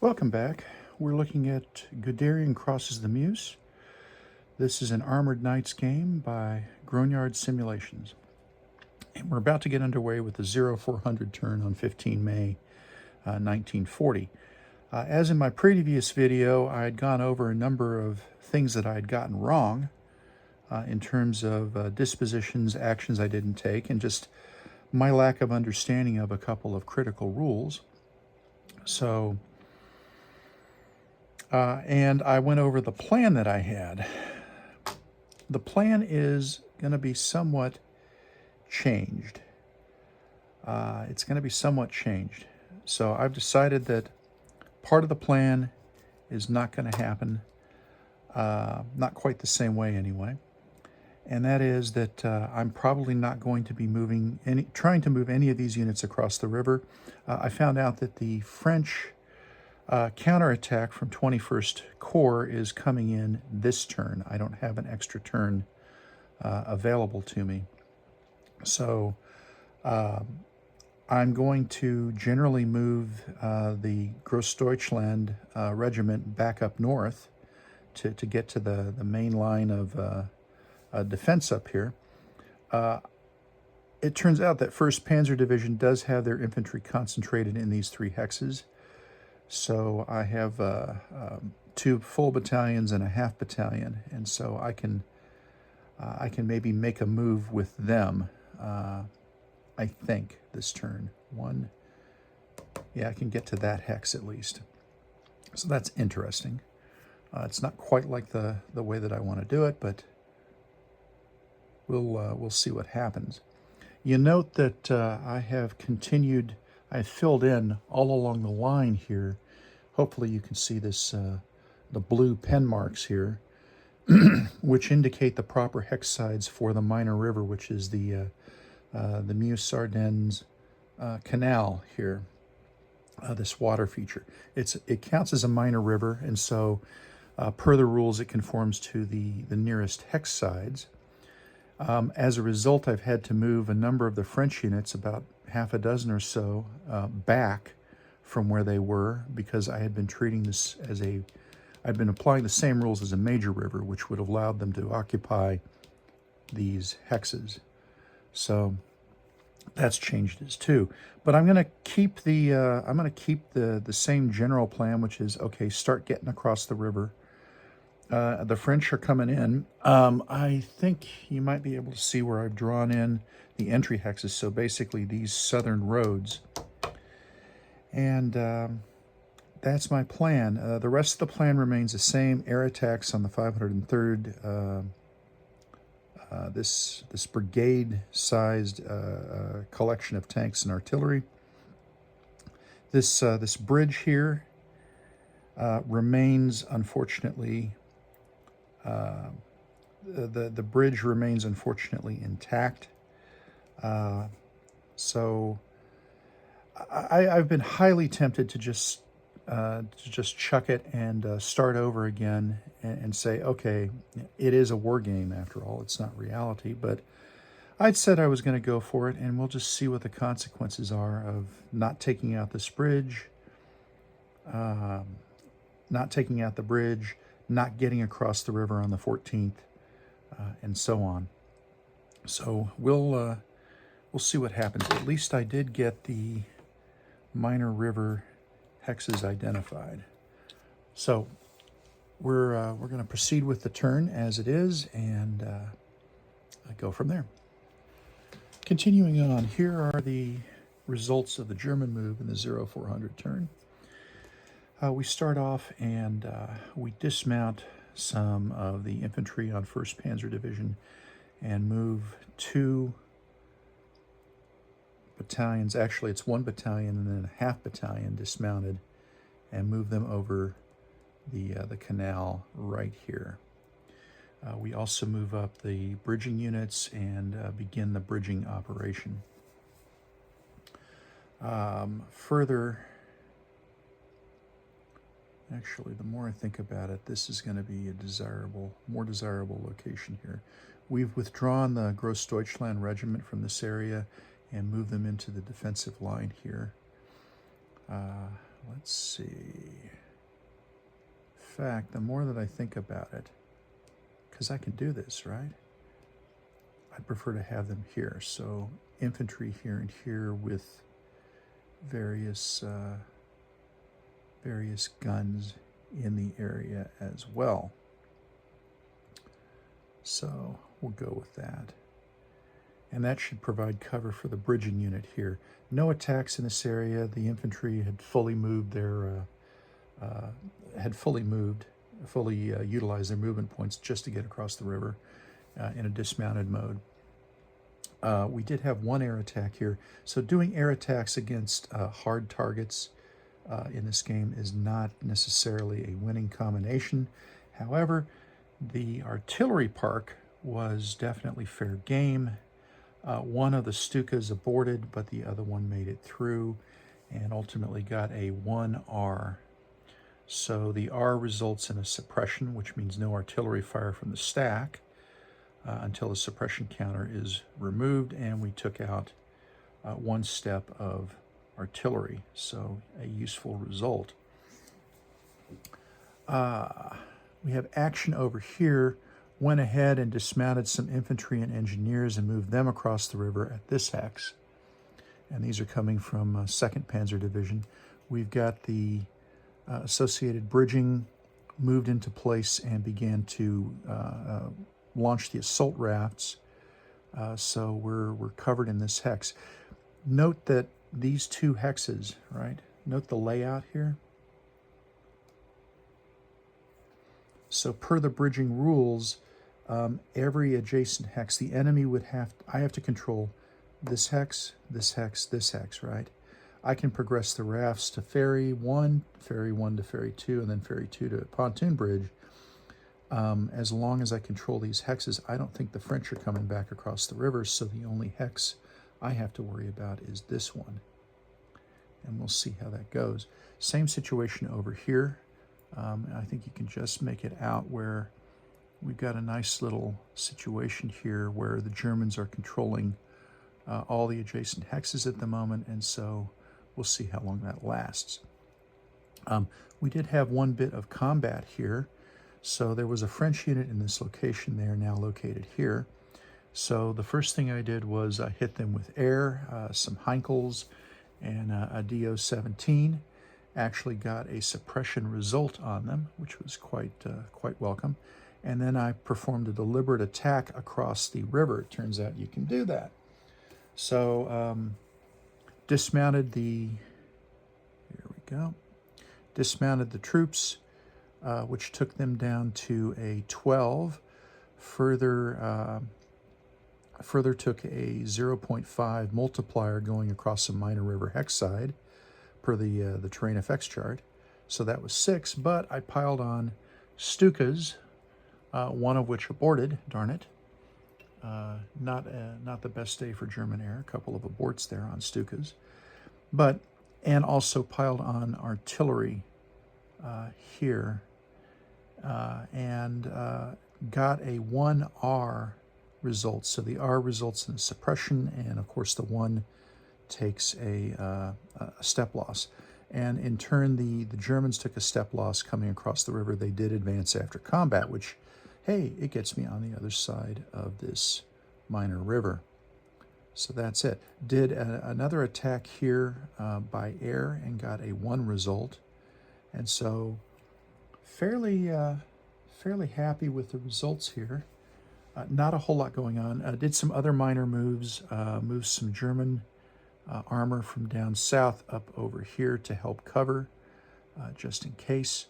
Welcome back. We're looking at Guderian crosses the Meuse. This is an Armored Knights game by Grognard Simulations. And we're about to get underway with the 0-400 turn on 15 May 1940. As in my previous video, I had gone over a number of things that I had gotten wrong in terms of dispositions, actions I didn't take, and just my lack of understanding of a couple of critical rules. And I went over the plan that I had. The plan is going to be somewhat changed. It's going to be somewhat changed. So I've decided that part of the plan is not going to happen, not quite the same way anyway. And that is that I'm probably not going to be trying to move any of these units across the river. I found out that the French counterattack from 21st Corps is coming in this turn. I don't have an extra turn available to me. So I'm going to generally move the Großdeutschland regiment back up north to get to the main line of defense up here. It turns out that 1st Panzer Division does have their infantry concentrated in these 3 hexes. So I have 2 full battalions and a half battalion, and so I can maybe make a move with them. I think this turn I can get to that hex at least. So that's interesting. It's not quite like the way that I want to do it, but we'll see what happens. You note that I filled in all along the line here. Hopefully you can see this, the blue pen marks here, which indicate the proper hex sides for the minor river, which is the Meuse-Ardennes canal here, this water feature. It counts as a minor river, and so per the rules it conforms to the nearest hex sides. As a result, I've had to move a number of the French units, about half a dozen or so, back from where they were, because I had been treating this as I'd been applying the same rules as a major river, which would have allowed them to occupy these hexes. So that's changed as too. But I'm going to keep the same general plan, which is, okay, start getting across the river. The French are coming in. I think you might be able to see where I've drawn in the entry hexes, so basically these southern roads. And that's my plan. The rest of the plan remains the same. Air attacks on the 503rd, this brigade-sized collection of tanks and artillery. This bridge here remains, unfortunately, the bridge remains unfortunately intact. So I've been highly tempted to just chuck it and start over again and say, okay, it is a war game after all. It's not reality, but I'd said I was going to go for it, and we'll just see what the consequences are of not taking out this bridge, not getting across the river on the 14th, and so on. So we'll see what happens. At least I did get the minor river hexes identified. So we're going to proceed with the turn as it is, and go from there. Continuing on, here are the results of the German move in the 0-400 turn. We start off and we dismount some of the infantry on 1st Panzer Division and move 2 battalions. Actually, it's 1 battalion and then a half battalion dismounted, and move them over the canal right here. We also move up the bridging units and begin the bridging operation. Further, actually, the more I think about it, this is going to be a more desirable location here. We've withdrawn the Großdeutschland regiment from this area and moved them into the defensive line here. Let's see. fact, the more that I think about it, because I can do this, right? I'd prefer to have them here. So infantry here and here with various various guns in the area as well. So we'll go with that. And that should provide cover for the bridging unit here. No attacks in this area. The infantry had fully moved utilized their movement points just to get across the river in a dismounted mode. We did have one air attack here. So doing air attacks against hard targets in this game is not necessarily a winning combination. However, the artillery park was definitely fair game. One of the Stukas aborted, but the other one made it through and ultimately got a 1R. So the R results in a suppression, which means no artillery fire from the stack until the suppression counter is removed, and we took out one step of artillery, so a useful result. We have action over here. Went ahead and dismounted some infantry and engineers and moved them across the river at this hex. And these are coming from 2nd Panzer Division. We've got the associated bridging moved into place and began to launch the assault rafts. So we're covered in this hex. Note that these two hexes, right? Note the layout here. So per the bridging rules, every adjacent hex, the enemy would I have to control this hex, this hex, this hex, right? I can progress the rafts to ferry 1 to ferry 2, and then ferry 2 to pontoon bridge. As long as I control these hexes, I don't think the French are coming back across the river, so the only hex I have to worry about is this one. And we'll see how that goes. Same situation over here. I think you can just make it out where we've got a nice little situation here where the Germans are controlling all the adjacent hexes at the moment, and so we'll see how long that lasts. We did have one bit of combat here. So there was a French unit in this location. They are now located here. So the first thing I did was I hit them with air, some Heinkels, and a DO-17. Actually got a suppression result on them, which was quite welcome. And then I performed a deliberate attack across the river. It turns out you can do that. So dismounted the troops, which took them down to a 12. Further took a 0.5 multiplier going across a minor river hex side per the terrain effects chart. So that was 6, but I piled on Stukas, one of which aborted, darn it. Not the best day for German air, a couple of aborts there on Stukas. And also piled on artillery here, and got a 1R result. So the R results in a suppression, and of course the 1 takes a step loss. And in turn, the Germans took a step loss coming across the river. They did advance after combat, which, hey, it gets me on the other side of this minor river. So that's it. Did another attack here by air and got a 1 result. And so fairly happy with the results here. Not a whole lot going on. Did some other minor moves, moved some German armor from down south up over here to help cover, just in case.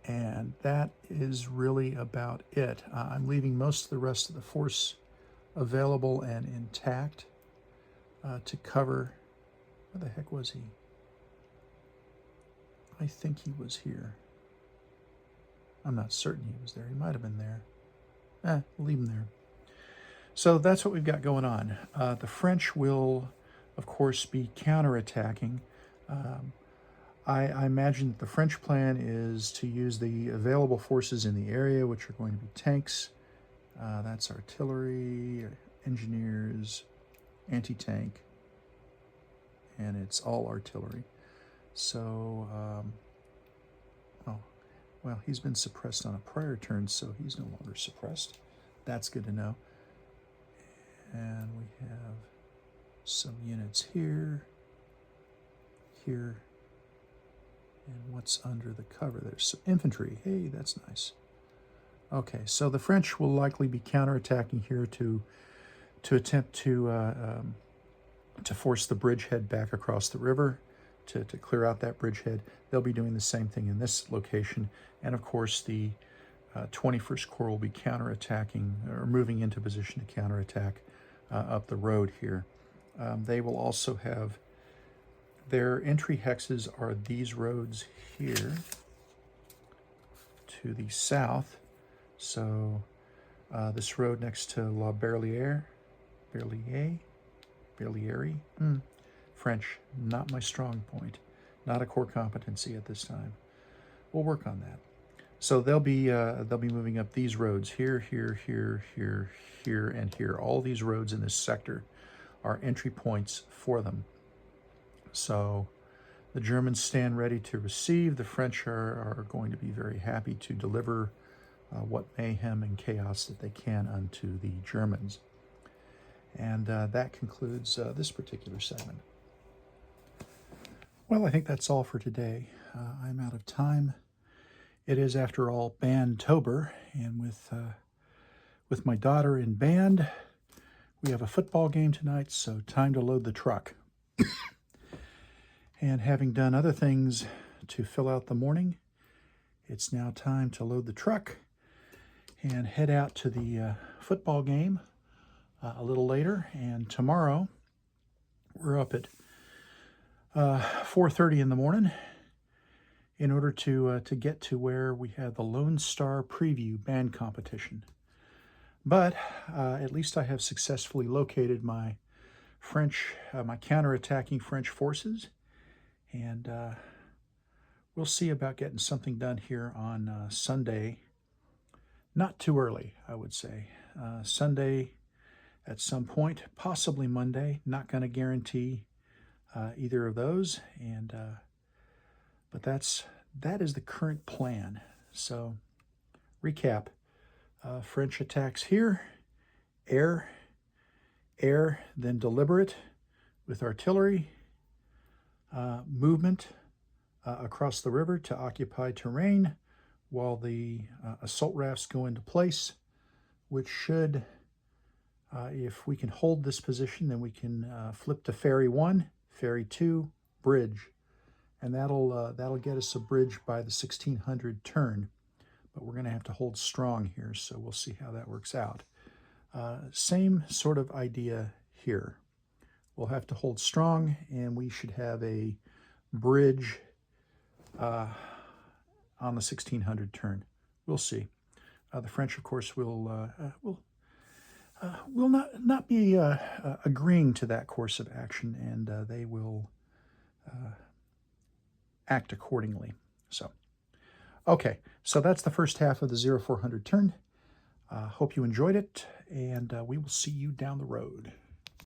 And that is really about it. I'm leaving most of the rest of the force available and intact to cover. Where the heck was he? I think he was here. I'm not certain he was there. He might have been there. Leave him there. So that's what we've got going on. The French will, of course, be counterattacking. I imagine that the French plan is to use the available forces in the area, which are going to be tanks. That's artillery, engineers, anti-tank, and it's all artillery. So Oh, well, he's been suppressed on a prior turn, so he's no longer suppressed. That's good to know. And we have some units here, here, and what's under the cover? There's some infantry. Hey, that's nice. Okay, so the French will likely be counterattacking here to attempt to force the bridgehead back across the river, to clear out that bridgehead. They'll be doing the same thing in this location, and of course the 21st Corps will be counterattacking or moving into position to counterattack up the road here. They will also have their entry hexes are these roads here to the south. So this road next to La Berlière, French, not my strong point, not a core competency at this time. We'll work on that. So they'll be moving up these roads here, here, here, here, here, and here. All these roads in this sector are entry points for them. So the Germans stand ready to receive. The French are going to be very happy to deliver what mayhem and chaos that they can unto the Germans. And that concludes this particular segment. Well, I think that's all for today. I'm out of time. It is, after all, Bandtober, and with my daughter in band, we have a football game tonight, so time to load the truck. And having done other things to fill out the morning, it's now time to load the truck and head out to the football game a little later. And tomorrow, we're up at 4:30 in the morning in order to get to where we have the Lone Star Preview band competition. But at least I have successfully located my my counterattacking French forces, and we'll see about getting something done here on Sunday. Not too early, I would say. Sunday at some point, possibly Monday. Not going to guarantee either of those, and but that is the current plan. So, recap: French attacks here, air, then deliberate with artillery, movement across the river to occupy terrain while the assault rafts go into place, which should, if we can hold this position, then we can flip to Ferry 1, Ferry 2, bridge. And that'll get us a bridge by the 1600 turn. But we're going to have to hold strong here, so we'll see how that works out. Same sort of idea here. We'll have to hold strong, and we should have a bridge on the 1600 turn. We'll see. The French, of course, will not be agreeing to that course of action, and they will act accordingly. So, okay, so that's the first half of the 0400 turn. Hope you enjoyed it, and we will see you down the road.